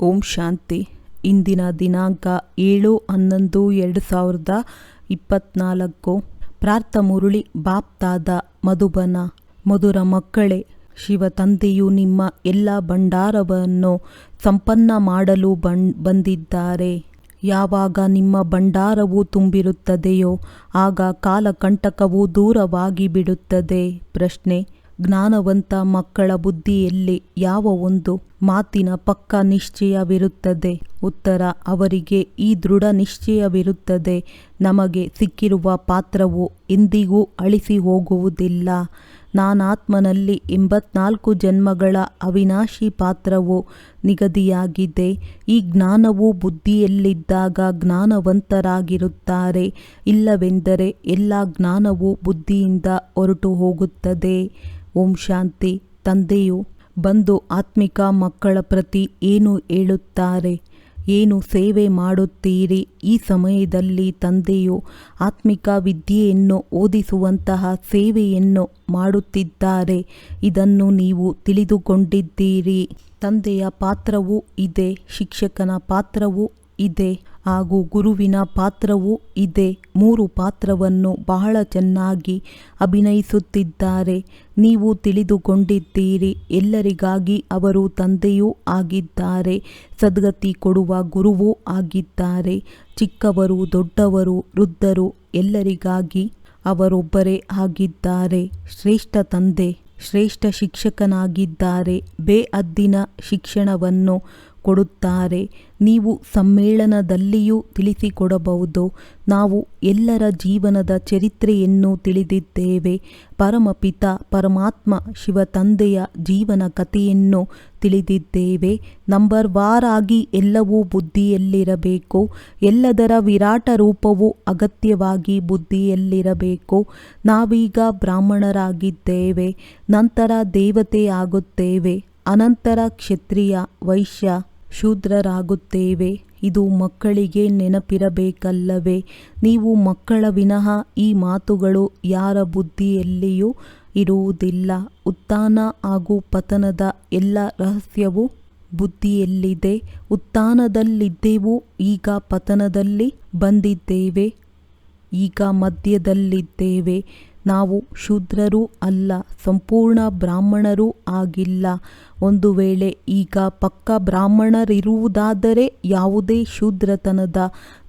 ಓಂ ಶಾಂತಿ. ಇಂದಿನ ದಿನಾಂಕ 7/11/2024. ಪ್ರಾರ್ಥ ಮುರಳಿ ಬಾಪ್ತಾದ ಮಧುಬನ. ಮಧುರ ಮಕ್ಕಳೇ, ಶಿವ ತಂದೆಯು ನಿಮ್ಮ ಎಲ್ಲ ಭಂಡಾರವನ್ನು ಸಂಪನ್ನ ಮಾಡಲು ಬಂದಿದ್ದಾರೆ. ಯಾವಾಗ ನಿಮ್ಮ ಭಂಡಾರವು ತುಂಬಿರುತ್ತದೆಯೋ ಆಗ ಕಾಲಕಂಟಕವು ದೂರವಾಗಿ ಬಿಡುತ್ತದೆ. ಪ್ರಶ್ನೆ: ಜ್ಞಾನವಂತ ಮಕ್ಕಳ ಬುದ್ಧಿಯಲ್ಲಿ ಯಾವ ಒಂದು ಮಾತಿನ ಪಕ್ಕಾ ನಿಶ್ಚಯವಿರುತ್ತದೆ? ಉತ್ತರ: ಅವರಿಗೆ ಈ ದೃಢ ನಿಶ್ಚಯವಿರುತ್ತದೆ, ನಮಗೆ ಸಿಕ್ಕಿರುವ ಪಾತ್ರವು ಎಂದಿಗೂ ಅಳಿಸಿ ಹೋಗುವುದಿಲ್ಲ. ನಾನಾತ್ಮನಲ್ಲಿ 84 ಜನ್ಮಗಳ ಅವಿನಾಶಿ ಪಾತ್ರವು ನಿಗದಿಯಾಗಿದೆ. ಈ ಜ್ಞಾನವು ಬುದ್ಧಿಯಲ್ಲಿದ್ದಾಗ ಜ್ಞಾನವಂತರಾಗಿರುತ್ತಾರೆ, ಇಲ್ಲವೆಂದರೆ ಎಲ್ಲ ಜ್ಞಾನವು ಬುದ್ಧಿಯಿಂದ ಹೊರಟು ಹೋಗುತ್ತದೆ. ಓಂ ಶಾಂತಿ. ತಂದೆಯು ಬಂದು ಆತ್ಮಿಕ ಮಕ್ಕಳ ಪ್ರತಿ ಏನು ಹೇಳುತ್ತಾರೆ? ಏನು ಸೇವೆ ಮಾಡುತ್ತೀರಿ? ಈ ಸಮಯದಲ್ಲಿ ತಂದೆಯು ಆತ್ಮಿಕ ವಿದ್ಯೆಯನ್ನು ಓದಿಸುವಂತಹ ಸೇವೆಯನ್ನು ಮಾಡುತ್ತಿದ್ದಾರೆ. ಇದನ್ನು ನೀವು ತಿಳಿದುಕೊಂಡಿದ್ದೀರಿ. ತಂದೆಯ ಪಾತ್ರವೂ ಇದೆ, ಶಿಕ್ಷಕನ ಪಾತ್ರವೂ ಇದೆ ಹಾಗೂ ಗುರುವಿನ ಪಾತ್ರವೂ ಇದೆ. 3 ಪಾತ್ರವನ್ನು ಬಹಳ ಚೆನ್ನಾಗಿ ಅಭಿನಯಿಸುತ್ತಿದ್ದಾರೆ. ನೀವು ತಿಳಿದುಕೊಂಡಿದ್ದೀರಿ. ಎಲ್ಲರಿಗಾಗಿ ಅವರು ತಂದೆಯೂ ಆಗಿದ್ದಾರೆ, ಸದ್ಗತಿ ಕೊಡುವ ಗುರುವೂ ಆಗಿದ್ದಾರೆ. ಚಿಕ್ಕವರು, ದೊಡ್ಡವರು, ವೃದ್ಧರು ಎಲ್ಲರಿಗಾಗಿ ಅವರೊಬ್ಬರೇ ಆಗಿದ್ದಾರೆ. ಶ್ರೇಷ್ಠ ತಂದೆ, ಶ್ರೇಷ್ಠ ಶಿಕ್ಷಕನಾಗಿದ್ದಾರೆ. ಬೇಹದ್ದಿನ ಶಿಕ್ಷಣವನ್ನು ಕೊಡುತ್ತಾರೆ. ನೀವು ಸಮ್ಮೇಳನದಲ್ಲಿಯೂ ತಿಳಿಸಿಕೊಡಬಹುದು. ನಾವು ಎಲ್ಲರ ಜೀವನದ ಚರಿತ್ರೆಯನ್ನು ತಿಳಿದಿದ್ದೇವೆ. ಪರಮಪಿತ ಪರಮಾತ್ಮ ಶಿವ ತಂದೆಯ ಜೀವನ ಕಥೆಯನ್ನು ತಿಳಿದಿದ್ದೇವೆ. ನಂಬರ್ ವಾರಾಗಿ ಎಲ್ಲವೂ ಬುದ್ಧಿಯಲ್ಲಿರಬೇಕು. ಎಲ್ಲದರ ವಿರಾಟ ರೂಪವು ಅಗತ್ಯವಾಗಿ ಬುದ್ಧಿಯಲ್ಲಿರಬೇಕು. ನಾವೀಗ ಬ್ರಾಹ್ಮಣರಾಗಿದ್ದೇವೆ, ನಂತರ ದೇವತೆಯಾಗುತ್ತೇವೆ, ಅನಂತರ ಕ್ಷತ್ರಿಯ, ವೈಶ್ಯ, ಶೂದ್ರರಾಗುತ್ತೇವೆ. ಇದು ಮಕ್ಕಳಿಗೆ ನೆನಪಿರಬೇಕಲ್ಲವೇ? ನೀವು ಮಕ್ಕಳ ವಿನಃ ಈ ಮಾತುಗಳು ಯಾರ ಬುದ್ಧಿಯಲ್ಲಿಯೂ ಇರುವುದಿಲ್ಲ. ಉತ್ಥಾನ ಹಾಗೂ ಪತನದ ಎಲ್ಲ ರಹಸ್ಯವೂ ಬುದ್ಧಿಯಲ್ಲಿದೆ. ಉತ್ಥಾನದಲ್ಲಿದ್ದೆವು, ಈಗ ಪತನದಲ್ಲಿ ಬಂದಿದ್ದೇವೆ, ಈಗ ಮಧ್ಯದಲ್ಲಿದ್ದೇವೆ. ನಾವು ಶೂದ್ರರೂ ಅಲ್ಲ, ಸಂಪೂರ್ಣ ಬ್ರಾಹ್ಮಣರೂ ಆಗಿಲ್ಲ. ಒಂದು ವೇಳೆ ಈಗ ಪಕ್ಕ ಬ್ರಾಹ್ಮಣರಿರುವುದಾದರೆ ಯಾವುದೇ ಶೂದ್ರತನದ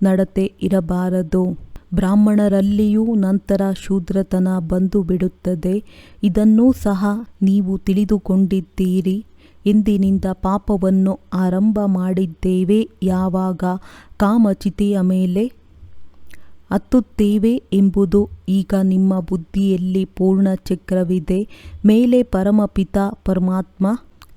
ನಡತೆ ಇರಬಾರದು. ಬ್ರಾಹ್ಮಣರಲ್ಲಿಯೂ ನಂತರ ಶೂದ್ರತನ ಬಂದು ಬಿಡುತ್ತದೆ. ಇದನ್ನೂ ಸಹ ನೀವು ತಿಳಿದುಕೊಂಡಿದ್ದೀರಿ. ಎಂದಿನಿಂದ ಪಾಪವನ್ನು ಆರಂಭ ಮಾಡಿದ್ದೇವೆ. ಯಾವಾಗ ಕಾಮಚಿತೆಯ ಮೇಲೆ ಹತ್ತುತ್ತೇವೆ ಎಂಬುದು ಈಗ ನಿಮ್ಮ ಬುದ್ಧಿಯಲ್ಲಿ ಪೂರ್ಣ ಚಕ್ರವಿದೆ. ಮೇಲೆ ಪರಮಪಿತ ಪರಮಾತ್ಮ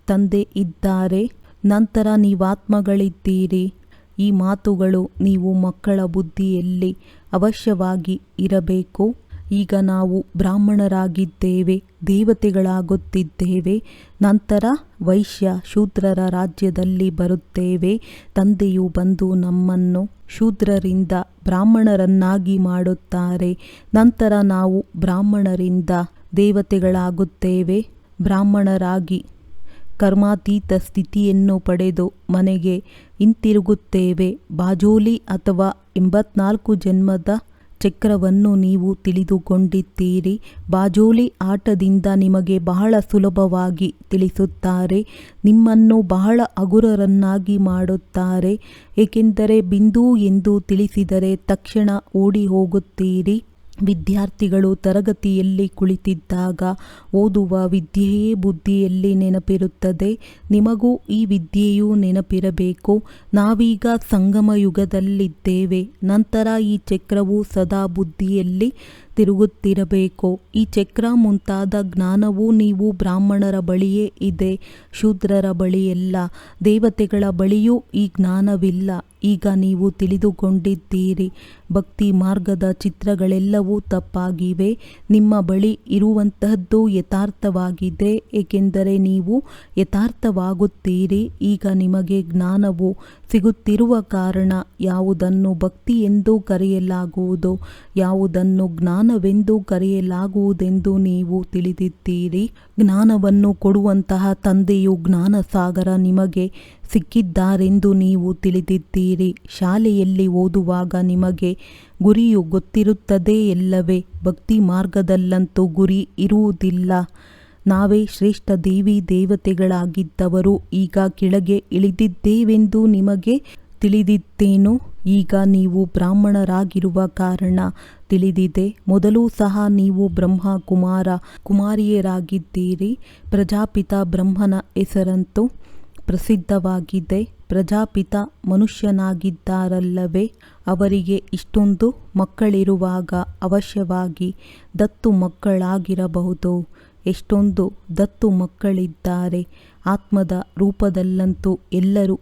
ತಂದೆ ಇದ್ದಾರೆ, ನಂತರ ನೀವಾತ್ಮಗಳಿದ್ದೀರಿ. ಈ ಮಾತುಗಳು ನೀವು ಮಕ್ಕಳ ಬುದ್ಧಿಯಲ್ಲಿ ಅವಶ್ಯವಾಗಿ ಇರಬೇಕು. ಈಗ ನಾವು ಬ್ರಾಹ್ಮಣರಾಗಿದ್ದೇವೆ, ದೇವತೆಗಳಾಗುತ್ತಿದ್ದೇವೆ, ನಂತರ ವೈಶ್ಯ ಶೂದ್ರರ ರಾಜ್ಯದಲ್ಲಿ ಬರುತ್ತೇವೆ. ತಂದೆಯು ಬಂದು ನಮ್ಮನ್ನು ಶೂದ್ರರಿಂದ ಬ್ರಾಹ್ಮಣರನ್ನಾಗಿ ಮಾಡುತ್ತಾರೆ. ನಂತರ ನಾವು ಬ್ರಾಹ್ಮಣರಿಂದ ದೇವತೆಗಳಾಗುತ್ತೇವೆ. ಬ್ರಾಹ್ಮಣರಾಗಿ ಕರ್ಮಾತೀತ ಸ್ಥಿತಿಯನ್ನು ಪಡೆದು ಮನೆಗೆ ಹಿಂತಿರುಗುತ್ತೇವೆ. ಬಾಜೋಲಿ ಅಥವಾ 84 ಜನ್ಮದ ಚಕ್ರವನ್ನು ನೀವು ತಿಳಿದುಕೊಂಡಿದ್ದೀರಿ. ಬಾಜೋಲಿ ಆಟದಿಂದ ನಿಮಗೆ ಬಹಳ ಸುಲಭವಾಗಿ ತಿಳಿಸುತ್ತಾರೆ. ನಿಮ್ಮನ್ನು ಬಹಳ ಹಗುರರನ್ನಾಗಿ ಮಾಡುತ್ತಾರೆ, ಏಕೆಂದರೆ ಬಿಂದು ಎಂದು ತಿಳಿಸಿದರೆ ತಕ್ಷಣ ಓಡಿ ಹೋಗುತ್ತೀರಿ. ವಿದ್ಯಾರ್ಥಿಗಳು ತರಗತಿಯಲ್ಲಿ ಕುಳಿತಿದ್ದಾಗ ಓದುವ ವಿದ್ಯೆಯೇ ಬುದ್ಧಿಯಲ್ಲಿ ನೆನಪಿರುತ್ತದೆ. ನಿಮಗೂ ಈ ವಿದ್ಯೆಯು ನೆನಪಿರಬೇಕು. ನಾವೀಗ ಸಂಗಮ ಯುಗದಲ್ಲಿದ್ದೇವೆ. ನಂತರ ಈ ಚಕ್ರವು ಸದಾ ಬುದ್ಧಿಯಲ್ಲಿ ತಿರುಗುತ್ತಿರಬೇಕು. ಈ ಚಕ್ರ ಮುಂತಾದ ಜ್ಞಾನವು ನೀವು ಬ್ರಾಹ್ಮಣರ ಬಳಿಯೇ ಇದೆ, ಶೂದ್ರರ ಬಳಿಯಲ್ಲ. ದೇವತೆಗಳ ಬಳಿಯೂ ಈ ಜ್ಞಾನವಿಲ್ಲ. ಈಗ ನೀವು ತಿಳಿದುಕೊಂಡಿದ್ದೀರಿ. ಭಕ್ತಿ ಮಾರ್ಗದ ಚಿತ್ರಗಳೆಲ್ಲವೂ ತಪ್ಪಾಗಿವೆ. ನಿಮ್ಮ ಬಳಿ ಇರುವಂತಹದ್ದು ಯಥಾರ್ಥವಾಗಿದೆ, ಏಕೆಂದರೆ ನೀವು ಯಥಾರ್ಥವಾಗುತ್ತೀರಿ. ಈಗ ನಿಮಗೆ ಜ್ಞಾನವು ಸಿಗುತ್ತಿರುವ ಕಾರಣ ಯಾವುದನ್ನು ಭಕ್ತಿ ಎಂದು ಕರೆಯಲಾಗುವುದು, ಯಾವುದನ್ನು ಜ್ಞಾನ ಜ್ಞಾನವೆಂದು ಕರೆಯಲಾಗುವುದೆಂದು ನೀವು ತಿಳಿದಿದ್ದೀರಿ. ಜ್ಞಾನವನ್ನು ಕೊಡುವಂತಹ ತಂದೆಯು ಜ್ಞಾನಸಾಗರ ನಿಮಗೆ ಸಿಕ್ಕಿದ್ದಾರೆಂದು ನೀವು ತಿಳಿದಿದ್ದೀರಿ. ಶಾಲೆಯಲ್ಲಿ ಓದುವಾಗ ನಿಮಗೆ ಗುರಿಯು ಗೊತ್ತಿರುತ್ತದೆ ಎಲ್ಲವೇ? ಭಕ್ತಿ ಮಾರ್ಗದಲ್ಲಂತೂ ಗುರಿ ಇರುವುದಿಲ್ಲ. ನಾವೇ ಶ್ರೇಷ್ಠ ದೇವಿ ದೇವತೆಗಳಾಗಿದ್ದವರು ಈಗ ಕೆಳಗೆ ಇಳಿದಿದ್ದೇವೆಂದು ನಿಮಗೆ ತಿಳಿದಿತ್ತೇನು? ಈಗ ನೀವು ಬ್ರಾಹ್ಮಣರಾಗಿರುವ ಕಾರಣ ತಿಳಿದಿದೆ. ಮೊದಲು ಸಹ ನೀವು ಬ್ರಹ್ಮ ಕುಮಾರ ಕುಮಾರಿಯರಾಗಿದ್ದೀರಿ. ಪ್ರಜಾಪಿತ ಬ್ರಹ್ಮನ ಹೆಸರಂತೂ ಪ್ರಸಿದ್ಧವಾಗಿದೆ. ಪ್ರಜಾಪಿತ ಮನುಷ್ಯನಾಗಿದ್ದಾರಲ್ಲವೇ? ಅವರಿಗೆ ಇಷ್ಟೊಂದು ಮಕ್ಕಳಿರುವಾಗ ಅವಶ್ಯವಾಗಿ ದತ್ತು ಮಕ್ಕಳಾಗಿರಬಹುದು. ಎಷ್ಟೊಂದು ದತ್ತು ಮಕ್ಕಳಿದ್ದಾರೆ. ಆತ್ಮದ ರೂಪದಲ್ಲಂತೂ ಎಲ್ಲರೂ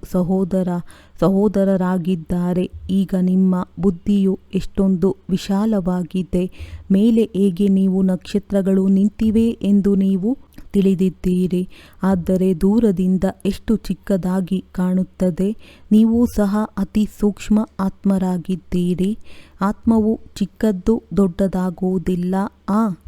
ಸಹೋದರರಾಗಿದ್ದಾರೆ. ಈಗ ನಿಮ್ಮ ಬುದ್ಧಿಯು ಎಷ್ಟೊಂದು ವಿಶಾಲವಾಗಿದೆ. ಮೇಲೆ ಹೇಗೆ ನೀವು ನಕ್ಷತ್ರಗಳು ನಿಂತಿವೆ ಎಂದು ನೀವು ತಿಳಿದಿದ್ದೀರಿ. ಆದರೆ ದೂರದಿಂದ ಎಷ್ಟು ಚಿಕ್ಕದಾಗಿ ಕಾಣುತ್ತದೆ. ನೀವು ಸಹ ಅತಿ ಸೂಕ್ಷ್ಮ ಆತ್ಮರಾಗಿದ್ದೀರಿ. ಆತ್ಮವು ಚಿಕ್ಕದ್ದು ದೊಡ್ಡದಾಗುವುದಿಲ್ಲ.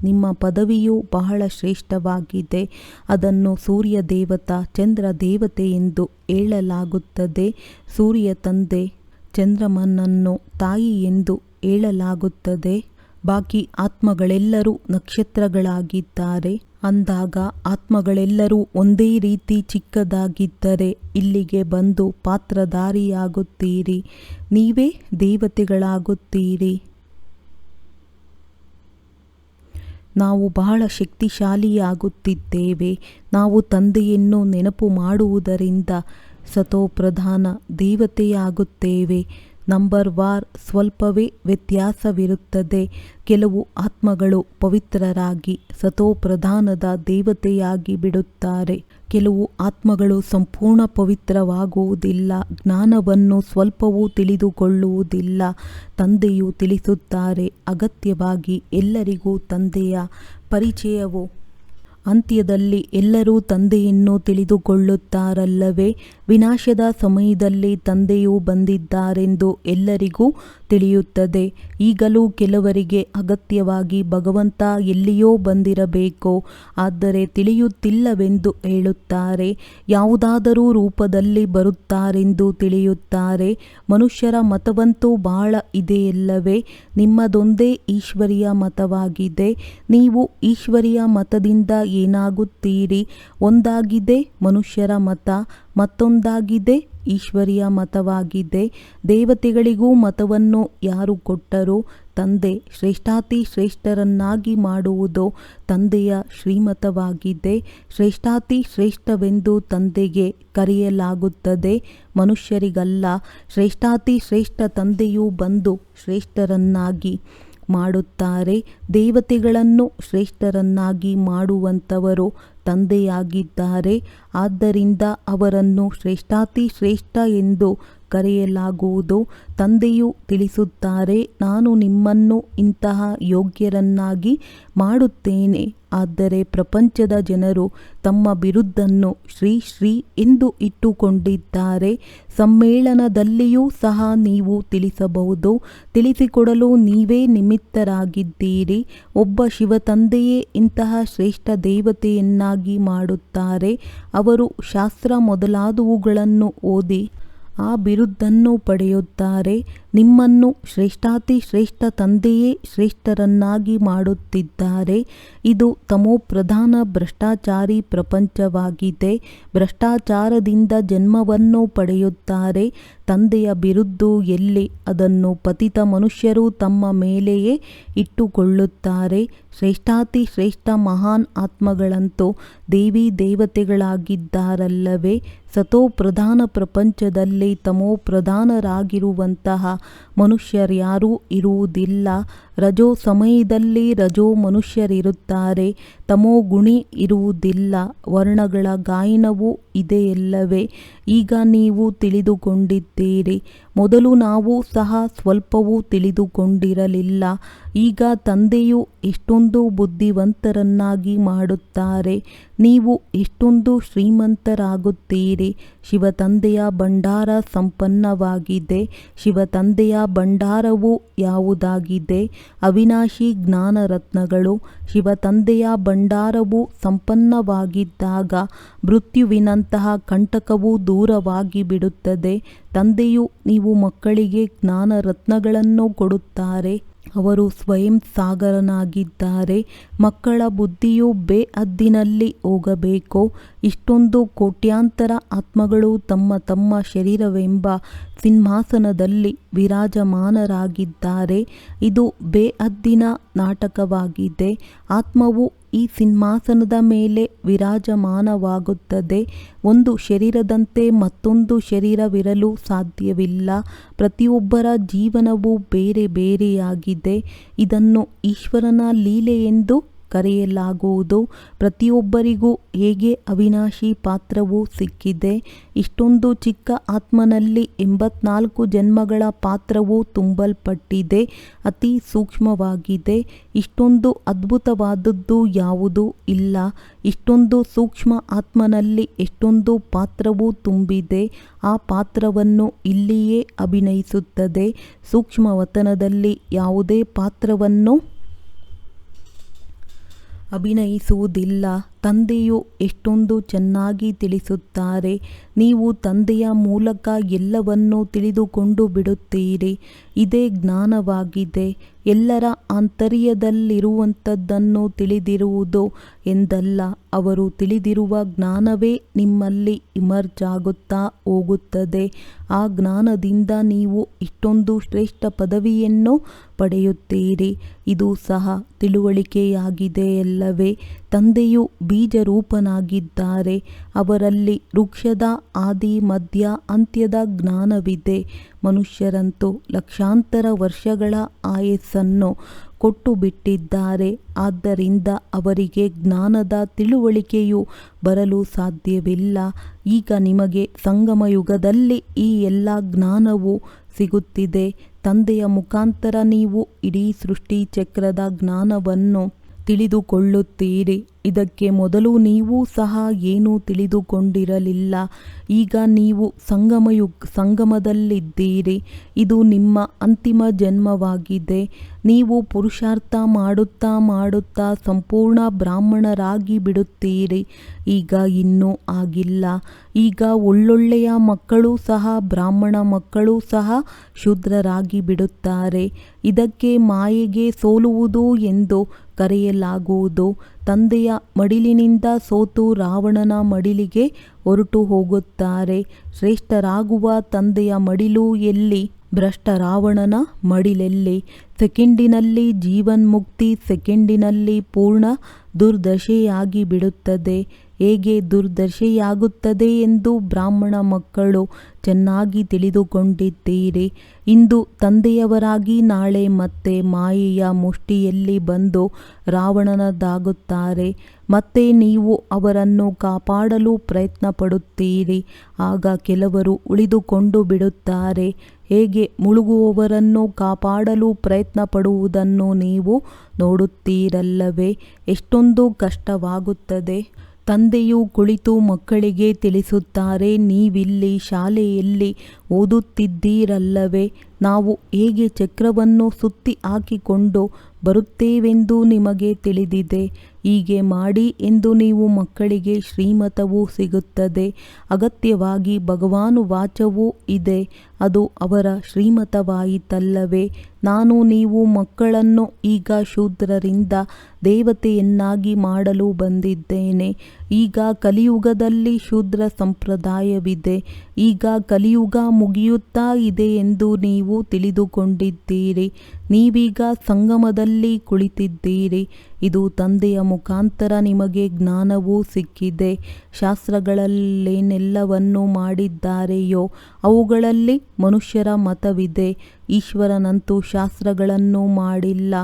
ನಿಮ್ಮ ಪದವಿಯು ಬಹಳ ಶ್ರೇಷ್ಠವಾಗಿದೆ. ಅದನ್ನು ಸೂರ್ಯ ದೇವತಾ ಚಂದ್ರ ದೇವತೆ ಎಂದು ಹೇಳಲಾಗುತ್ತದೆ. ಸೂರ್ಯ ತಂದೆ, ಚಂದ್ರಮನನ್ನು ತಾಯಿ ಎಂದು ಹೇಳಲಾಗುತ್ತದೆ. ಬಾಕಿ ಆತ್ಮಗಳೆಲ್ಲರೂ ನಕ್ಷತ್ರಗಳಾಗಿದ್ದಾರೆ. ಅಂದಾಗ ಆತ್ಮಗಳೆಲ್ಲರೂ ಒಂದೇ ರೀತಿ ಚಿಕ್ಕದಾಗಿದ್ದರೆ ಇಲ್ಲಿಗೆ ಬಂದು ಪಾತ್ರಧಾರಿಯಾಗುತ್ತೀರಿ. ನೀವೇ ದೇವತೆಗಳಾಗುತ್ತೀರಿ. ನಾವು ಬಹಳ ಶಕ್ತಿಶಾಲಿಯಾಗುತ್ತಿದ್ದೇವೆ. ನಾವು ತಂದೆಯನ್ನು ನೆನಪು ಮಾಡುವುದರಿಂದ ಸತೋಪ್ರಧಾನ ದೇವತೆಯಾಗುತ್ತೇವೆ. ನಂಬರ್ ವಾರ್ ಸ್ವಲ್ಪವೇ ವ್ಯತ್ಯಾಸವಿರುತ್ತದೆ. ಕೆಲವು ಆತ್ಮಗಳು ಪವಿತ್ರರಾಗಿ ಸತೋಪ್ರಧಾನದ ದೇವತೆಯಾಗಿ ಬಿಡುತ್ತಾರೆ. ಕೆಲವು ಆತ್ಮಗಳು ಸಂಪೂರ್ಣ ಪವಿತ್ರವಾಗುವುದಿಲ್ಲ. ಜ್ಞಾನವನ್ನು ಸ್ವಲ್ಪವೂ ತಿಳಿದುಕೊಳ್ಳುವುದಿಲ್ಲ. ತಂದೆಯು ತಿಳಿಸುತ್ತಾರೆ. ಅಗತ್ಯವಾಗಿ ಎಲ್ಲರಿಗೂ ತಂದೆಯ ಪರಿಚಯವು ಅಂತ್ಯದಲ್ಲಿ ಎಲ್ಲರೂ ತಂದೆಯನ್ನು ತಿಳಿದುಕೊಳ್ಳುತ್ತಾರಲ್ಲವೇ? ವಿನಾಶದ ಸಮಯದಲ್ಲಿ ತಂದೆಯು ಬಂದಿದ್ದಾರೆಂದು ಎಲ್ಲರಿಗೂ ತಿಳಿಯುತ್ತದೆ. ಈಗಲೂ ಕೆಲವರಿಗೆ ಅಗತ್ಯವಾಗಿ ಭಗವಂತ ಎಲ್ಲಿಯೋ ಬಂದಿರಬೇಕು, ಆದರೆ ತಿಳಿಯುತ್ತಿಲ್ಲವೆಂದು ಹೇಳುತ್ತಾರೆ. ಯಾವುದಾದರೂ ರೂಪದಲ್ಲಿ ಬರುತ್ತಾರೆಂದು ತಿಳಿಯುತ್ತಾರೆ. ಮನುಷ್ಯರ ಮತವಂತೂ ಬಹಳ ಇದೆಯಲ್ಲವೇ? ನಿಮ್ಮದೊಂದೇ ಈಶ್ವರಿಯ ಮತವಾಗಿದೆ. ನೀವು ಈಶ್ವರಿಯ ಮತದಿಂದ ಏನಾಗುತ್ತೀರಿ? ಒಂದಾಗಿದೆ ಮನುಷ್ಯರ ಮತ, ಮತ್ತೊಂದಾಗಿದೆ ಈಶ್ವರಿಯ ಮತವಾಗಿದೆ. ದೇವತೆಗಳಿಗೂ ಮತವನ್ನು ಯಾರು ಕೊಟ್ಟರು? ತಂದೆ ಶ್ರೇಷ್ಠಾತಿ ಶ್ರೇಷ್ಠರನ್ನಾಗಿ ಮಾಡುವುದು ತಂದೆಯ ಶ್ರೀಮತವಾಗಿದೆ. ಶ್ರೇಷ್ಠಾತಿ ಶ್ರೇಷ್ಠವೆಂದು ತಂದೆಗೆ ಕರೆಯಲಾಗುತ್ತದೆ, ಮನುಷ್ಯರಿಗಲ್ಲ. ಶ್ರೇಷ್ಠಾತಿ ಶ್ರೇಷ್ಠ ತಂದೆಯು ಬಂದು ಶ್ರೇಷ್ಠರನ್ನಾಗಿ ಮಾಡುತ್ತಾರೆ. ದೇವತೆಗಳನ್ನು ಶ್ರೇಷ್ಠರನ್ನಾಗಿ ಮಾಡುವಂಥವರು ತಂದೆಯಾಗಿದ್ದಾರೆ. ಆದ್ದರಿಂದ ಅವರನ್ನು ಶ್ರೇಷ್ಠಾತಿ ಶ್ರೇಷ್ಠ ಎಂದು ಕರೆಯಲಾಗುವುದು. ತಂದೆಯು ತಿಳಿಸುತ್ತಾರೆ, ನಾನು ನಿಮ್ಮನ್ನು ಇಂತಹ ಯೋಗ್ಯರನ್ನಾಗಿ ಮಾಡುತ್ತೇನೆ. ಆದರೆ ಪ್ರಪಂಚದ ಜನರು ತಮ್ಮ ಬಿರುದನ್ನು ಶ್ರೀ ಶ್ರೀ ಎಂದು ಇಟ್ಟುಕೊಂಡಿದ್ದಾರೆ. ಸಮ್ಮೇಳನದಲ್ಲಿಯೂ ಸಹ ನೀವು ತಿಳಿಸಬಹುದು. ತಿಳಿಸಿಕೊಡಲು ನೀವೇ ನಿಮಿತ್ತರಾಗಿದ್ದೀರಿ. ಒಬ್ಬ ಶಿವತಂದೆಯೇ ಇಂತಹ ಶ್ರೇಷ್ಠ ದೇವತೆಯನ್ನಾಗಿ ಮಾಡುತ್ತಾರೆ. ಅವರು ಶಾಸ್ತ್ರ ಮೊದಲಾದವುಗಳನ್ನು ಓದಿ ಆ ಬಿರುದನ್ನು ಪಡೆಯುತ್ತಾರೆ. ನಿಮ್ಮನ್ನು ಶ್ರೇಷ್ಠಾತಿ ಶ್ರೇಷ್ಠ ತಂದೆಯೇ ಶ್ರೇಷ್ಠರನ್ನಾಗಿ ಮಾಡುತ್ತಿದ್ದಾರೆ. ಇದು ತಮೋಪ್ರಧಾನ ಭ್ರಷ್ಟಾಚಾರಿ ಪ್ರಪಂಚವಾಗಿದೆ. ಭ್ರಷ್ಟಾಚಾರದಿಂದ ಜನ್ಮವನ್ನು ಪಡೆಯುತ್ತಾರೆ. ತಂದೆಯ ಬಿರುದು ಎಲ್ಲಿ? ಅದನ್ನು ಪತಿತ ಮನುಷ್ಯರು ತಮ್ಮ ಮೇಲೆಯೇ ಇಟ್ಟುಕೊಳ್ಳುತ್ತಾರೆ. ಶ್ರೇಷ್ಠಾತಿ ಶ್ರೇಷ್ಠ ಮಹಾನ್ ಆತ್ಮಗಳಂತೂ ದೇವಿ ದೇವತೆಗಳಾಗಿದ್ದಾರಲ್ಲವೇ? ಸತೋಪ್ರಧಾನ ಪ್ರಪಂಚದಲ್ಲಿ ತಮೋಪ್ರಧಾನರಾಗಿರುವಂತಹ ಮನುಷ್ಯರ್ಯಾರೂ ಇರುವುದಿಲ್ಲ. ರಜೋ ಸಮಯದಲ್ಲಿ ರಜೋ ಮನುಷ್ಯರಿರುತ್ತಾರೆ. ತಮೋ ಗುಣಿ ಇರುವುದಿಲ್ಲ. ವರ್ಣಗಳ ಗಾಯನವೂ ಇದೆಯಲ್ಲವೇ? ಈಗ ನೀವು ತಿಳಿದುಕೊಂಡಿದ್ದೀರಿ. ಮೊದಲು ನಾವು ಸಹ ಸ್ವಲ್ಪವೂ ತಿಳಿದುಕೊಂಡಿರಲಿಲ್ಲ. ಈಗ ತಂದೆಯು ಎಷ್ಟೊಂದು ಬುದ್ಧಿವಂತರನ್ನಾಗಿ ಮಾಡುತ್ತಾರೆ. ನೀವು ಎಷ್ಟೊಂದು ಶ್ರೀಮಂತರಾಗುತ್ತೀರಿ. ಶಿವತಂದೆಯ ಭಂಡಾರ ಸಂಪನ್ನವಾಗಿದೆ. ಶಿವತಂದೆಯ ಭಂಡಾರವು ಯಾವುದಾಗಿದೆ? ಅವಿನಾಶಿ ಜ್ಞಾನರತ್ನಗಳು. ಶಿವತಂದೆಯ ಭಂಡಾರವು ಸಂಪನ್ನವಾಗಿದ್ದಾಗ ಮೃತ್ಯುವಿನಂತಹ ಕಂಟಕವು ದೂರವಾಗಿ ಬಿಡುತ್ತದೆ. ತಂದೆಯು ನೀವು ಮಕ್ಕಳಿಗೆ ಜ್ಞಾನರತ್ನಗಳನ್ನು ಕೊಡುತ್ತಾರೆ. ಅವರು ಸ್ವಯಂ ಸಾಗರನಾಗಿದ್ದಾರೆ. ಮಕ್ಕಳ ಬುದ್ಧಿಯು ಬೇಹದ್ದಿನಲ್ಲಿ ಹೋಗಬೇಕು. ಇಷ್ಟೊಂದು ಕೋಟ್ಯಾಂತರ ಆತ್ಮಗಳು ತಮ್ಮ ತಮ್ಮ ಶರೀರವೆಂಬ ಸಿಂಹಾಸನದಲ್ಲಿ ವಿರಾಜಮಾನರಾಗಿದ್ದಾರೆ. ಇದು ಬೇಹದ್ದಿನ ನಾಟಕವಾಗಿದೆ. ಆತ್ಮವು ಈ ಸಿಂಹಾಸನದ ಮೇಲೆ ವಿರಾಜಮಾನವಾಗುತ್ತದೆ. ಒಂದು ಶರೀರದಂತೆ ಮತ್ತೊಂದು ಶರೀರವಿರಲು ಸಾಧ್ಯವಿಲ್ಲ. ಪ್ರತಿಯೊಬ್ಬರ ಜೀವನವು ಬೇರೆ ಬೇರೆಯಾಗಿದೆ. ಇದನ್ನು ಈಶ್ವರನ ಲೀಲೆ ಎಂದು ಕರೆಯಲಾಗುವುದು. ಪ್ರತಿಯೊಬ್ಬರಿಗೂ ಹೇಗೆ ಅವಿನಾಶಿ ಪಾತ್ರವು ಸಿಕ್ಕಿದೆ. ಇಷ್ಟೊಂದು ಚಿಕ್ಕ ಆತ್ಮನಲ್ಲಿ 84 ಜನ್ಮಗಳ ಪಾತ್ರವು ತುಂಬಲ್ಪಟ್ಟಿದೆ. ಅತಿ ಸೂಕ್ಷ್ಮವಾಗಿದೆ. ಇಷ್ಟೊಂದು ಅದ್ಭುತವಾದದ್ದು ಯಾವುದೂ ಇಲ್ಲ. ಇಷ್ಟೊಂದು ಸೂಕ್ಷ್ಮ ಆತ್ಮನಲ್ಲಿ ಎಷ್ಟೊಂದು ಪಾತ್ರವು ತುಂಬಿದೆ. ಆ ಪಾತ್ರವನ್ನು ಇಲ್ಲಿಯೇ ಅಭಿನಯಿಸುತ್ತದೆ. ಸೂಕ್ಷ್ಮವತನದಲ್ಲಿ ಯಾವುದೇ ಪಾತ್ರವನ್ನು ಅಭಿನಯಿಸುವುದಿಲ್ಲ. ತಂದೆಯು ಎಷ್ಟೊಂದು ಚೆನ್ನಾಗಿ ತಿಳಿಸುತ್ತಾರೆ. ನೀವು ತಂದೆಯ ಮೂಲಕ ಎಲ್ಲವನ್ನೂ ತಿಳಿದುಕೊಂಡು ಬಿಡುತ್ತೀರಿ. ಇದೇ ಜ್ಞಾನವಾಗಿದೆ. ಎಲ್ಲರ ಆಂತರ್ಯದಲ್ಲಿರುವಂಥದ್ದನ್ನು ತಿಳಿದಿರುವುದು ಎಂದಲ್ಲ. ಅವರು ತಿಳಿದಿರುವ ಜ್ಞಾನವೇ ನಿಮ್ಮಲ್ಲಿ ಇಮರ್ಜ್ ಆಗುತ್ತಾ ಹೋಗುತ್ತದೆ. ಆ ಜ್ಞಾನದಿಂದ ನೀವು ಇಷ್ಟೊಂದು ಶ್ರೇಷ್ಠ ಪದವಿಯನ್ನು ಪಡೆಯುತ್ತೀರಿ. ಇದು ಸಹ ತಿಳುವಳಿಕೆಯಾಗಿದೆಯಲ್ಲವೇ? ತಂದೆಯು ಬೀಜರೂಪನಾಗಿದ್ದಾರೆ. ಅವರಲ್ಲಿ ವೃಕ್ಷದ ಆದಿ ಮಧ್ಯ ಅಂತ್ಯದ ಜ್ಞಾನವಿದೆ. ಮನುಷ್ಯರಂತೂ ಲಕ್ಷಾಂತರ ವರ್ಷಗಳ ಆಯಸ್ಸನ್ನು ಕೊಟ್ಟು ಬಿಟ್ಟಿದ್ದಾರೆ. ಆದ್ದರಿಂದ ಅವರಿಗೆ ಜ್ಞಾನದ ತಿಳುವಳಿಕೆಯು ಬರಲು ಸಾಧ್ಯವಿಲ್ಲ. ಈಗ ನಿಮಗೆ ಸಂಗಮಯುಗದಲ್ಲಿ ಈ ಎಲ್ಲ ಜ್ಞಾನವು ಸಿಗುತ್ತಿದೆ. ತಂದೆಯ ಮುಖಾಂತರ ನೀವು ಇಡೀ ಸೃಷ್ಟಿ ಚಕ್ರದ ಜ್ಞಾನವನ್ನು ತಿಳಿದುಕೊಳ್ಳುತ್ತೀರಿ. ಇದಕ್ಕೆ ಮೊದಲು ನೀವು ಸಹ ಏನೂ ತಿಳಿದುಕೊಂಡಿರಲಿಲ್ಲ. ಈಗ ನೀವು ಸಂಗಮದಲ್ಲಿದ್ದೀರಿ. ಇದು ನಿಮ್ಮ ಅಂತಿಮ ಜನ್ಮವಾಗಿದೆ. ನೀವು ಪುರುಷಾರ್ಥ ಮಾಡುತ್ತಾ ಮಾಡುತ್ತಾ ಸಂಪೂರ್ಣ ಬ್ರಾಹ್ಮಣರಾಗಿ ಬಿಡುತ್ತೀರಿ. ಈಗ ಇನ್ನೂ ಆಗಿಲ್ಲ. ಈಗ ಒಳ್ಳೊಳ್ಳೆಯ ಮಕ್ಕಳು ಸಹ ಬ್ರಾಹ್ಮಣ ಮಕ್ಕಳು ಸಹ ಶೂದ್ರರಾಗಿ ಬಿಡುತ್ತಾರೆ. ಇದಕ್ಕೆ ಮಾಯೆಗೆ ಸೋಲುವುದು ಎಂದು ಕರೆಯಲಾಗುವುದು. ತಂದೆಯ ಮಡಿಲಿನಿಂದ ಸೋತು ರಾವಣನ ಮಡಿಲಿಗೆ ಹೊರಟು ಹೋಗುತ್ತಾರೆ. ಶ್ರೇಷ್ಠರಾಗುವ ತಂದೆಯ ಮಡಿಲು ಎಲ್ಲಿ? ಭ್ರಷ್ಟ ರಾವಣನ ಮಡಿಲೆಲ್ಲಿ? ಸೆಕೆಂಡಿನಲ್ಲಿ ಜೀವನ್ಮುಕ್ತಿ, ಸೆಕೆಂಡಿನಲ್ಲಿ ಪೂರ್ಣ ದುರ್ದಶೆಯಾಗಿ ಬಿಡುತ್ತದೆ. ಹೇಗೆ ದುರ್ದಶೆಯಾಗುತ್ತದೆ ಎಂದು ಬ್ರಾಹ್ಮಣ ಮಕ್ಕಳು ಚೆನ್ನಾಗಿ ತಿಳಿದುಕೊಂಡಿದ್ದೀರಿ. ಇಂದು ತಂದೆಯವರಾಗಿ ನಾಳೆ ಮತ್ತೆ ಮಾಯೆಯ ಮುಷ್ಟಿಯಲ್ಲಿ ಬಂದು ರಾವಣನದಾಗುತ್ತಾರೆ. ಮತ್ತೆ ನೀವು ಅವರನ್ನು ಕಾಪಾಡಲು ಪ್ರಯತ್ನ ಪಡುತ್ತೀರಿ. ಆಗ ಕೆಲವರು ಉಳಿದುಕೊಂಡು ಬಿಡುತ್ತಾರೆ. ಹೇಗೆ ಮುಳುಗುವವರನ್ನು ಕಾಪಾಡಲು ಪ್ರಯತ್ನ ಪಡುವುದನ್ನು ನೀವು ನೋಡುತ್ತೀರಲ್ಲವೇ? ಎಷ್ಟೊಂದು ಕಷ್ಟವಾಗುತ್ತದೆ. ತಂದೆಯು ಕುಳಿತು ಮಕ್ಕಳಿಗೆ ತಿಳಿಸುತ್ತಾರೆ. ನೀವಿಲ್ಲಿ ಶಾಲೆಯಲ್ಲಿ ಓದುತ್ತಿದ್ದೀರಲ್ಲವೇ? ನಾವು ಹೇಗೆ ಚಕ್ರವನ್ನು ಸುತ್ತಿ ಹಾಕಿಕೊಂಡು ಬರುತ್ತೇವೆಂದು ನಿಮಗೆ ತಿಳಿದಿದೆ. ಹೀಗೆ ಮಾಡಿ ಎಂದು ನೀವು ಮಕ್ಕಳಿಗೆ ಶ್ರೀಮತವೂ ಸಿಗುತ್ತದೆ. ಅಗತ್ಯವಾಗಿ ಭಗವಾನ್ ವಾಚವೂ ಇದೆ. ಅದು ಅವರ ಶ್ರೀಮತವಾಯಿತಲ್ಲವೇ? ನಾನು ನೀವು ಮಕ್ಕಳನ್ನು ಈಗ ಶೂದ್ರರಿಂದ ದೇವತೆಯನ್ನಾಗಿ ಮಾಡಲು ಬಂದಿದ್ದೇನೆ. ಈಗ ಕಲಿಯುಗದಲ್ಲಿ ಶೂದ್ರ ಸಂಪ್ರದಾಯವಿದೆ. ಈಗ ಕಲಿಯುಗ ಮುಗಿಯುತ್ತಾ ಇದೆ ಎಂದು ನೀವು ತಿಳಿದುಕೊಂಡಿದ್ದೀರಿ. ನೀವೀಗ ಸಂಗಮದಲ್ಲಿ ಕುಳಿತಿದ್ದೀರಿ. ಇದು ತಂದೆಯ ಮುಖಾಂತರ ನಿಮಗೆ ಜ್ಞಾನವೂ ಸಿಕ್ಕಿದೆ. ಶಾಸ್ತ್ರಗಳಲ್ಲೇನೆಲ್ಲವನ್ನು ಮಾಡಿದ್ದಾರೆಯೋ ಅವುಗಳಲ್ಲಿ ಮನುಷ್ಯರ ಮತವಿದೆ. ಈಶ್ವರನಂತೂ ಶಾಸ್ತ್ರಗಳನ್ನು ಮಾಡಿಲ್ಲ.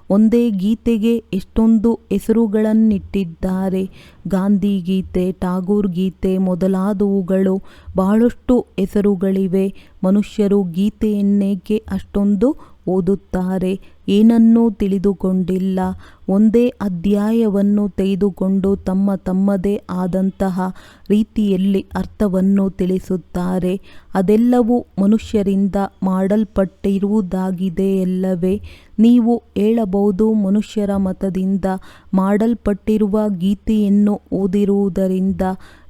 ಒಂದೇ ಗೀತೆಗೆ ಎಷ್ಟೊಂದು ಹೆಸರುಗಳನ್ನಿಟ್ಟಿದ್ದಾರೆ. ಗಾಂಧಿ ಗೀತೆ, ಟಾಗೂರ್ ಗೀತೆ ಮೊದಲಾದವುಗಳು ಬಹಳಷ್ಟು ಹೆಸರುಗಳಿವೆ. ಮನುಷ್ಯರು ಗೀತೆಯನ್ನೇಕೆ ಅಷ್ಟೊಂದು ಓದುತ್ತಾರೆ? ಏನನ್ನೂ ತಿಳಿದುಕೊಂಡಿಲ್ಲ. ಒಂದೇ ಅಧ್ಯಾಯವನ್ನು ತೆಗೆದುಕೊಂಡು ತಮ್ಮದೇ ಆದಂತಹ ರೀತಿಯಲ್ಲಿ ಅರ್ಥವನ್ನು ತಿಳಿಸುತ್ತಾರೆ. ಅದೆಲ್ಲವೂ ಮನುಷ್ಯರಿಂದ ಮಾಡಲ್ಪಟ್ಟಿರುವುದಾಗಿದೆಯಲ್ಲವೇ? ನೀವು ಹೇಳಬಹುದು, ಮನುಷ್ಯರ ಮತದಿಂದ ಮಾಡಲ್ಪಟ್ಟಿರುವ ಗೀತೆಯನ್ನು ಓದಿರುವುದರಿಂದ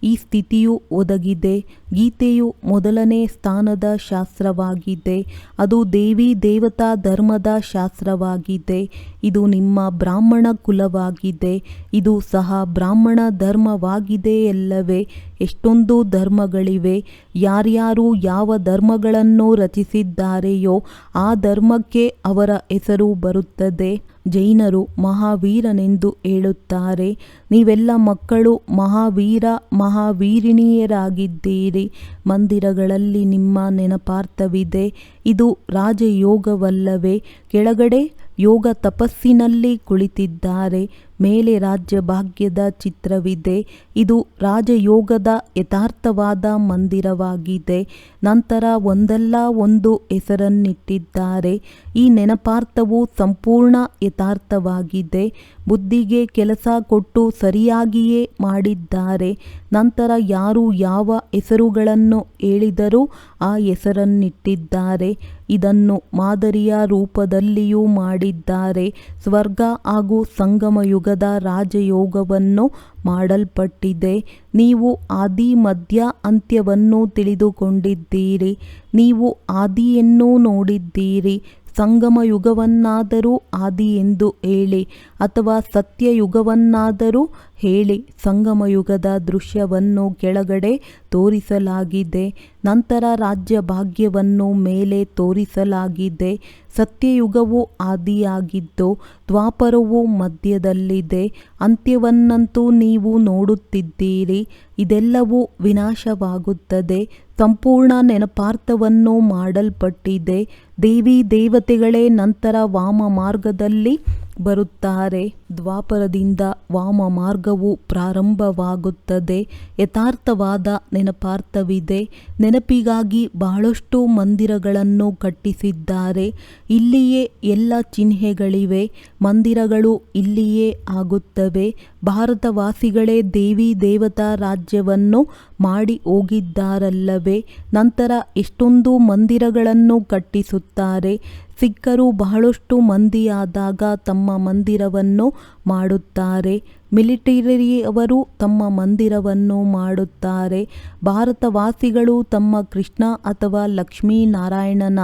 ಈ ಸ್ಥಿತಿಯು ಒದಗಿದೆ. ಗೀತೆಯು ಮೊದಲನೇ ಸ್ಥಾನದ ಶಾಸ್ತ್ರವಾಗಿದೆ. ಅದು ದೇವಿ ದೇವತಾ ಧರ್ಮದ ಶಾಸ್ತ್ರವಾಗಿದೆ. ಇದು ನಿಮ್ಮ ಬ್ರಾಹ್ಮಣ ಕುಲವಾಗಿದೆ. ಇದು ಸಹ ಬ್ರಾಹ್ಮಣ ಧರ್ಮವಾಗಿದೆಯಲ್ಲವೇ? ಎಷ್ಟೊಂದು ಧರ್ಮಗಳಿವೆ. ಯಾರ್ಯಾರು ಯಾವ ಧರ್ಮಗಳನ್ನು ರಚಿಸಿದ್ದಾರೆಯೋ ಆ ಧರ್ಮಕ್ಕೆ ಅವರ ಹೆಸರು ಬರುತ್ತದೆ. ಜೈನರು ಮಹಾವೀರನೆಂದು ಹೇಳುತ್ತಾರೆ. ನೀವೆಲ್ಲ ಮಕ್ಕಳು ಮಹಾವೀರ ಮಹಾವೀರಿಣಿಯರಾಗಿದ್ದೀರಿ. ಮಂದಿರಗಳಲ್ಲಿ ನಿಮ್ಮ ನೆನಪಾರ್ಥವಿದೆ. ಇದು ರಾಜಯೋಗವಲ್ಲವೇ? ಕೆಳಗಡೆ ಯೋಗ ತಪಸ್ಸಿನಲ್ಲಿ ಕುಳಿತಿದ್ದಾರೆ. ಮೇಲೆ ರಾಜ್ಯ ಭಾಗ್ಯದ ಚಿತ್ರವಿದೆ. ಇದು ರಾಜಯೋಗದ ಯಥಾರ್ಥವಾದ ಮಂದಿರವಾಗಿದೆ. ನಂತರ ಒಂದಲ್ಲ ಒಂದು ಹೆಸರನ್ನಿಟ್ಟಿದ್ದಾರೆ. ಈ ನೆನಪಾರ್ಥವು ಸಂಪೂರ್ಣ ಯಥಾರ್ಥವಾಗಿದೆ. ಬುದ್ಧಿಗೆ ಕೆಲಸ ಕೊಟ್ಟು ಸರಿಯಾಗಿಯೇ ಮಾಡಿದ್ದಾರೆ. ನಂತರ ಯಾರು ಯಾವ ಹೆಸರುಗಳನ್ನು ಹೇಳಿದರೂ ಆ ಹೆಸರನ್ನಿಟ್ಟಿದ್ದಾರೆ. ಇದನ್ನು ಮಾದರಿಯ ರೂಪದಲ್ಲಿಯೂ ಮಾಡಿದ್ದಾರೆ. ಸ್ವರ್ಗ ಹಾಗೂ ಸಂಗಮ ಯುಗದ ರಾಜಯೋಗವನ್ನು ಮಾಡಲ್ಪಟ್ಟಿದೆ. ನೀವು ಆದಿ ಮಧ್ಯ ಅಂತ್ಯವನ್ನು ತಿಳಿದುಕೊಂಡಿದ್ದೀರಿ. ನೀವು ಆದಿಯನ್ನೂ ನೋಡಿದ್ದೀರಿ. ಸಂಗಮ ಯುಗವನ್ನಾದರೂ ಆದಿ ಎಂದು ಹೇಳಿ, ಅಥವಾ ಸತ್ಯಯುಗವನ್ನಾದರೂ ಹೇಳಿ. ಸಂಗಮ ಯುಗದ ದೃಶ್ಯವನ್ನು ಕೆಳಗಡೆ ತೋರಿಸಲಾಗಿದೆ. ನಂತರ ರಾಜ್ಯ ಭಾಗ್ಯವನ್ನು ಮೇಲೆ ತೋರಿಸಲಾಗಿದೆ. ಸತ್ಯಯುಗವು ಆದಿಯಾಗಿದ್ದು ದ್ವಾಪರವು ಮಧ್ಯದಲ್ಲಿದೆ. ಅಂತ್ಯವನ್ನಂತೂ ನೀವು ನೋಡುತ್ತಿದ್ದೀರಿ. ಇದೆಲ್ಲವೂ ವಿನಾಶವಾಗುತ್ತದೆ. ಸಂಪೂರ್ಣ ನೆನಪಾರ್ಥವನ್ನು ಮಾಡಲ್ಪಟ್ಟಿದೆ. ದೇವಿ ದೇವತೆಗಳೇ ನಂತರ ವಾಮ ಮಾರ್ಗದಲ್ಲಿ ಬರುತ್ತಾರೆ. ದ್ವಾಪರದಿಂದ ವಾಮ ಮಾರ್ಗವು ಪ್ರಾರಂಭವಾಗುತ್ತದೆ. ಯಥಾರ್ಥವಾದ ನೆನಪಾರ್ಥವಿದೆ. ನೆನಪಿಗಾಗಿ ಬಹಳಷ್ಟು ಮಂದಿರಗಳನ್ನು ಕಟ್ಟಿಸಿದ್ದಾರೆ. ಇಲ್ಲಿಯೇ ಎಲ್ಲ ಚಿಹ್ನೆಗಳಿವೆ. ಮಂದಿರಗಳು ಇಲ್ಲಿಯೇ ಆಗುತ್ತವೆ. ಭಾರತವಾಸಿಗಳೇ ದೇವಿ ದೇವತಾ ರಾಜ್ಯವನ್ನು ಮಾಡಿ ಹೋಗಿದ್ದಾರಲ್ಲವೇ? ನಂತರ ಎಷ್ಟೊಂದು ಮಂದಿರಗಳನ್ನು ಕಟ್ಟಿಸುತ್ತಾರೆ. ಸಿಖ್ಖರು ಬಹಳಷ್ಟು ಮಂದಿಯಾದಾಗ ತಮ್ಮ ಮಂದಿರವನ್ನು ಮಾಡುತ್ತಾರೆ. ಮಿಲಿಟರಿಯವರು ತಮ್ಮ ಮಂದಿರವನ್ನು ಮಾಡುತ್ತಾರೆ. ಭಾರತವಾಸಿಗಳು ತಮ್ಮ ಕೃಷ್ಣ ಅಥವಾ ಲಕ್ಷ್ಮೀನಾರಾಯಣನ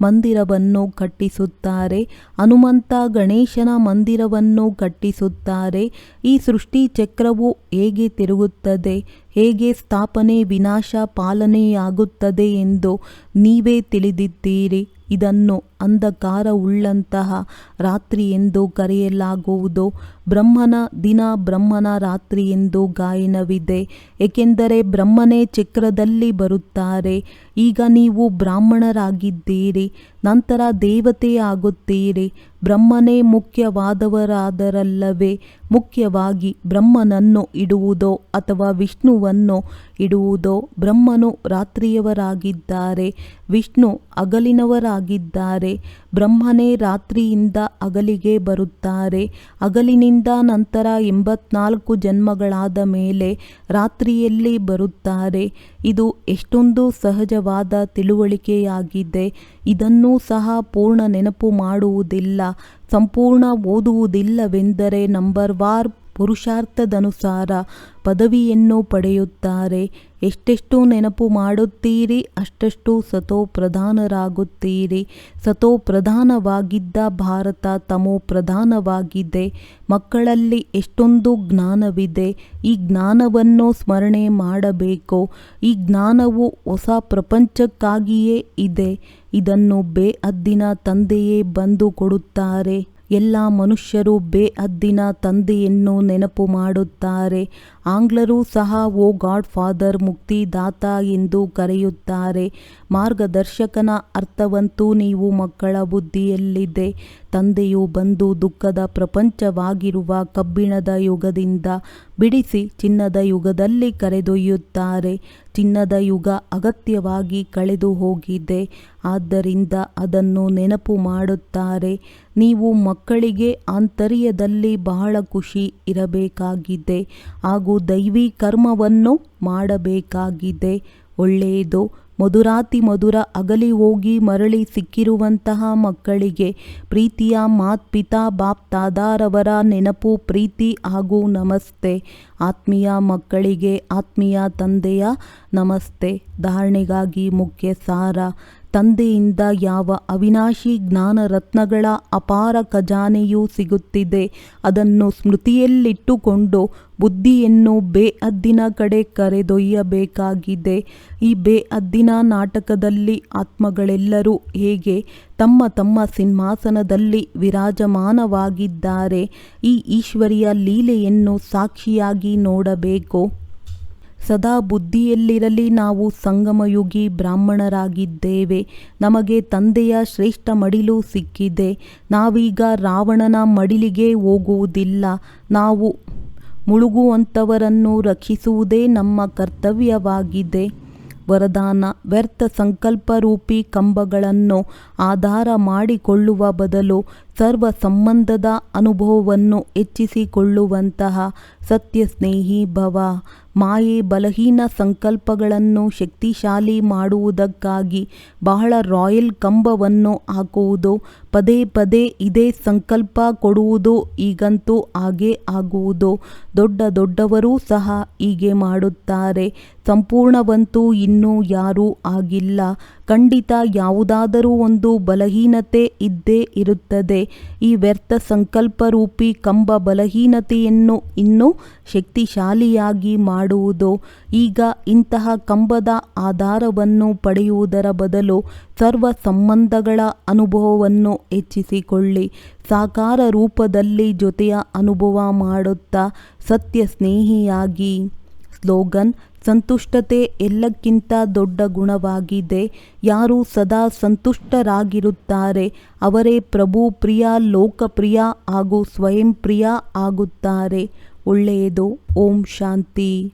ಮಂದಿರವನ್ನು ಕಟ್ಟಿಸುತ್ತಾರೆ. ಹನುಮಂತ ಗಣೇಶನ ಮಂದಿರವನ್ನು ಕಟ್ಟಿಸುತ್ತಾರೆ. ಈ ಸೃಷ್ಟಿ ಚಕ್ರವು ಹೇಗೆ ತಿರುಗುತ್ತದೆ, ಹೇಗೆ ಸ್ಥಾಪನೆ ವಿನಾಶ ಪಾಲನೆಯಾಗುತ್ತದೆ ಎಂದು ನೀವೇ ತಿಳಿದಿದ್ದೀರಿ. ಇದನ್ನು ಅಂಧಕಾರವುಳ್ಳಂತಹ ರಾತ್ರಿ ಎಂದು ಕರೆಯಲಾಗುವುದು. ಬ್ರಹ್ಮನ ದಿನ ಬ್ರಹ್ಮನ ರಾತ್ರಿ ಎಂದು ಗಾಯನವಿದೆ. ಏಕೆಂದರೆ ಬ್ರಹ್ಮನೇ ಚಕ್ರದಲ್ಲಿ ಬರುತ್ತಾರೆ. ಈಗ ನೀವು ಬ್ರಾಹ್ಮಣರಾಗಿದ್ದೀರಿ, ನಂತರ ದೇವತೆಯಾಗುತ್ತೀರಿ. ಬ್ರಹ್ಮನೇ ಮುಖ್ಯವಾದವರಾದರಲ್ಲವೇ? ಮುಖ್ಯವಾಗಿ ಬ್ರಹ್ಮನನ್ನು ಇಡುವುದೋ ಅಥವಾ ವಿಷ್ಣುವನ್ನು ಇಡುವುದೋ? ಬ್ರಹ್ಮನು ರಾತ್ರಿಯವರಾಗಿದ್ದಾರೆ, ವಿಷ್ಣು ಹಗಲಿನವರಾಗಿದ್ದಾರೆ. ಬ್ರಹ್ಮನೇ ರಾತ್ರಿಯಿಂದ ಹಗಲಿಗೆ ಬರುತ್ತಾರೆ. ಹಗಲಿನಿಂದ ನಂತರ 84 ಜನ್ಮಗಳಾದ ಮೇಲೆ ರಾತ್ರಿಯಲ್ಲಿ ಬರುತ್ತಾರೆ. ಇದು ಎಷ್ಟೊಂದು ಸಹಜವಾದ ತಿಳುವಳಿಕೆಯಾಗಿದೆ. ಇದನ್ನೂ ಸಹ ಪೂರ್ಣ ನೆನಪು ಮಾಡುವುದಿಲ್ಲ, ಸಂಪೂರ್ಣ ಓದುವುದಿಲ್ಲವೆಂದರೆ ನಂಬರ್ವಾರ್ ಪುರುಷಾರ್ಥದನುಸಾರ ಪದವಿಯನ್ನು ಪಡೆಯುತ್ತಾರೆ. ಎಷ್ಟೆಷ್ಟು ನೆನಪು ಮಾಡುತ್ತೀರಿ ಅಷ್ಟಷ್ಟು ಸತೋ ಪ್ರಧಾನರಾಗುತ್ತೀರಿ. ಸತೋ ಪ್ರಧಾನವಾಗಿದ್ದ ಭಾರತ ತಮೋ ಪ್ರಧಾನವಾಗಿದೆ. ಮಕ್ಕಳಲ್ಲಿ ಎಷ್ಟೊಂದು ಜ್ಞಾನವಿದೆ. ಈ ಜ್ಞಾನವನ್ನು ಸ್ಮರಣೆ ಮಾಡಬೇಕು. ಈ ಜ್ಞಾನವು ಹೊಸ ಪ್ರಪಂಚಕ್ಕಾಗಿಯೇ ಇದೆ. ಇದನ್ನು ಬೇಹದ್ದಿನ ತಂದೆಯೇ ಬಂದು ಕೊಡುತ್ತಾರೆ. ಎಲ್ಲ ಮನುಷ್ಯರು ಬೇಹದ್ದಿನ ತಂದೆಯನ್ನು ನೆನಪು ಮಾಡುತ್ತಾರೆ. ಆಂಗ್ಲರು ಸಹ ಓ ಗಾಡ್ ಫಾದರ್ ಮುಕ್ತಿದಾತ ಎಂದು ಕರೆಯುತ್ತಾರೆ. ಮಾರ್ಗದರ್ಶಕನ ಅರ್ಥವಂತೂ ನೀವು ಮಕ್ಕಳ ಬುದ್ಧಿಯಲ್ಲಿದೆ. ತಂದೆಯು ಬಂದು ದುಃಖದ ಪ್ರಪಂಚವಾಗಿರುವ ಕಬ್ಬಿಣದ ಯುಗದಿಂದ ಬಿಡಿಸಿ ಚಿನ್ನದ ಯುಗದಲ್ಲಿ ಕರೆದೊಯ್ಯುತ್ತಾರೆ. ಚಿನ್ನದ ಯುಗ ಅಗತ್ಯವಾಗಿ ಕಳೆದು ಹೋಗಿದೆ, ಆದ್ದರಿಂದ ಅದನ್ನು ನೆನಪು ಮಾಡುತ್ತಾರೆ. ನೀವು ಮಕ್ಕಳಿಗೆ ಆಂತರ್ಯದಲ್ಲಿ ಬಹಳ ಖುಷಿ ಇರಬೇಕಾಗಿದೆ ಹಾಗೂ ದೈವಿ ಕರ್ಮವನ್ನು ಮಾಡಬೇಕಾಗಿದೆ. ಒಳ್ಳೆಯದು. ಮಧುರಾತಿ ಮಧುರ ಅಗಲಿ ಹೋಗಿ ಮರಳಿ ಸಿಕ್ಕಿರುವಂತಹ ಮಕ್ಕಳಿಗೆ ಪ್ರೀತಿಯ ಮಾತ್ಪಿತಾ ಬಾಪ್ ತಾದಾರವರ ನೆನಪು, ಪ್ರೀತಿ ಹಾಗೂ ನಮಸ್ತೆ. ಆತ್ಮೀಯ ಮಕ್ಕಳಿಗೆ ಆತ್ಮೀಯ ತಂದೆಯ ನಮಸ್ತೆ. ಧಾರಣೆಗಾಗಿ ಮುಖ್ಯ ಸಾರ. ತಂದೆಯಿಂದ ಯಾವ ಅವಿನಾಶಿ ಜ್ಞಾನ ರತ್ನಗಳ ಅಪಾರ ಖಜಾನೆಯೂ ಸಿಗುತ್ತಿದೆ. ಅದನ್ನು ಸ್ಮೃತಿಯಲ್ಲಿಟ್ಟುಕೊಂಡು ಬುದ್ಧಿಯನ್ನು ಬೇಅದ್ದಿನ ಕಡೆ ಕರೆದೊಯ್ಯಬೇಕಾಗಿದೆ. ಈ ಬೇಅದ್ದಿನ ನಾಟಕದಲ್ಲಿ ಆತ್ಮಗಳೆಲ್ಲರೂ ಹೇಗೆ ತಮ್ಮ ತಮ್ಮ ಸಿಂಹಾಸನದಲ್ಲಿ ವಿರಾಜಮಾನವಾಗಿದ್ದಾರೆ, ಈ ಈಶ್ವರಿಯ ಲೀಲೆಯನ್ನು ಸಾಕ್ಷಿಯಾಗಿ ನೋಡಬೇಕು. ಸದಾ ಬುದ್ಧಿಯಲ್ಲಿರಲಿ, ನಾವು ಸಂಗಮಯುಗಿ ಬ್ರಾಹ್ಮಣರಾಗಿದ್ದೇವೆ. ನಮಗೆ ತಂದೆಯ ಶ್ರೇಷ್ಠ ಮಡಿಲು ಸಿಕ್ಕಿದೆ. ನಾವೀಗ ರಾವಣನ ಮಡಿಲಿಗೆ ಹೋಗುವುದಿಲ್ಲ. ನಾವು ಮುಳುಗುವಂಥವರನ್ನು ರಕ್ಷಿಸುವುದೇ ನಮ್ಮ ಕರ್ತವ್ಯವಾಗಿದೆ. ವರದಾನ. ವ್ಯರ್ಥ ಸಂಕಲ್ಪ ರೂಪಿ ಕಂಬಗಳನ್ನು ಆಧಾರ ಮಾಡಿಕೊಳ್ಳುವ ಬದಲು ಸರ್ವ ಸಂಬಂಧದ ಅನುಭವವನ್ನು ಹೆಚ್ಚಿಸಿಕೊಳ್ಳುವಂತಹ ಸತ್ಯ ಸ್ನೇಹಿ ಭವ. ಮಾಯೆ ಬಲಹೀನ ಸಂಕಲ್ಪಗಳನ್ನು ಶಕ್ತಿಶಾಲಿ ಮಾಡುವುದಕ್ಕಾಗಿ ಬಹಳ ರಾಯಲ್ ಕಂಬವನ್ನು ಹಾಕುವುದು, ಪದೇ ಪದೇ ಇದೇ ಸಂಕಲ್ಪ ಕೊಡುವುದು. ಈಗಂತೂ ಹಾಗೇ ಆಗುವುದು. ದೊಡ್ಡ ದೊಡ್ಡವರೂ ಸಹ ಹೀಗೆ ಮಾಡುತ್ತಾರೆ. ಸಂಪೂರ್ಣವಂತೂ ಇನ್ನೂ ಯಾರೂ ಆಗಿಲ್ಲ. ಖಂಡಿತ ಯಾವುದಾದರೂ ಒಂದು ಬಲಹೀನತೆ ಇದ್ದೇ ಇರುತ್ತದೆ. ಈ ವ್ಯರ್ಥ ಸಂಕಲ್ಪ ರೂಪಿ ಕಂಬ ಬಲಹೀನತೆಯನ್ನು ಇನ್ನೂ ಶಕ್ತಿಶಾಲಿಯಾಗಿ ಮಾಡುವುದು. ಈಗ ಇಂತಹ ಕಂಬದ ಆಧಾರವನ್ನು ಪಡೆಯುವುದರ ಬದಲು ಸರ್ವ ಸಂಬಂಧಗಳ ಅನುಭವವನ್ನು ಹೆಚ್ಚಿಸಿಕೊಳ್ಳಿ. ಸಾಕಾರ ರೂಪದಲ್ಲಿ ಜೊತೆಯ ಅನುಭವ ಮಾಡುತ್ತಾ ಸತ್ಯ ಸ್ನೇಹಿಯಾಗಿ. ಸ್ಲೋಗನ್. ಸಂತುಷ್ಟತೆ ಎಲ್ಲಕ್ಕಿಂತ ದೊಡ್ಡ ಗುಣವಾಗಿದೆ. ಯಾರು ಸದಾ ಸಂತುಷ್ಟರಾಗಿರುತ್ತಾರೆ ಅವರೇ ಪ್ರಭು ಪ್ರಿಯ, ಲೋಕಪ್ರಿಯ ಹಾಗೂ ಸ್ವಯಂ ಪ್ರಿಯ ಆಗುತ್ತಾರೆ. ಒಳ್ಳೆಯದು. ಓಂ ಶಾಂತಿ.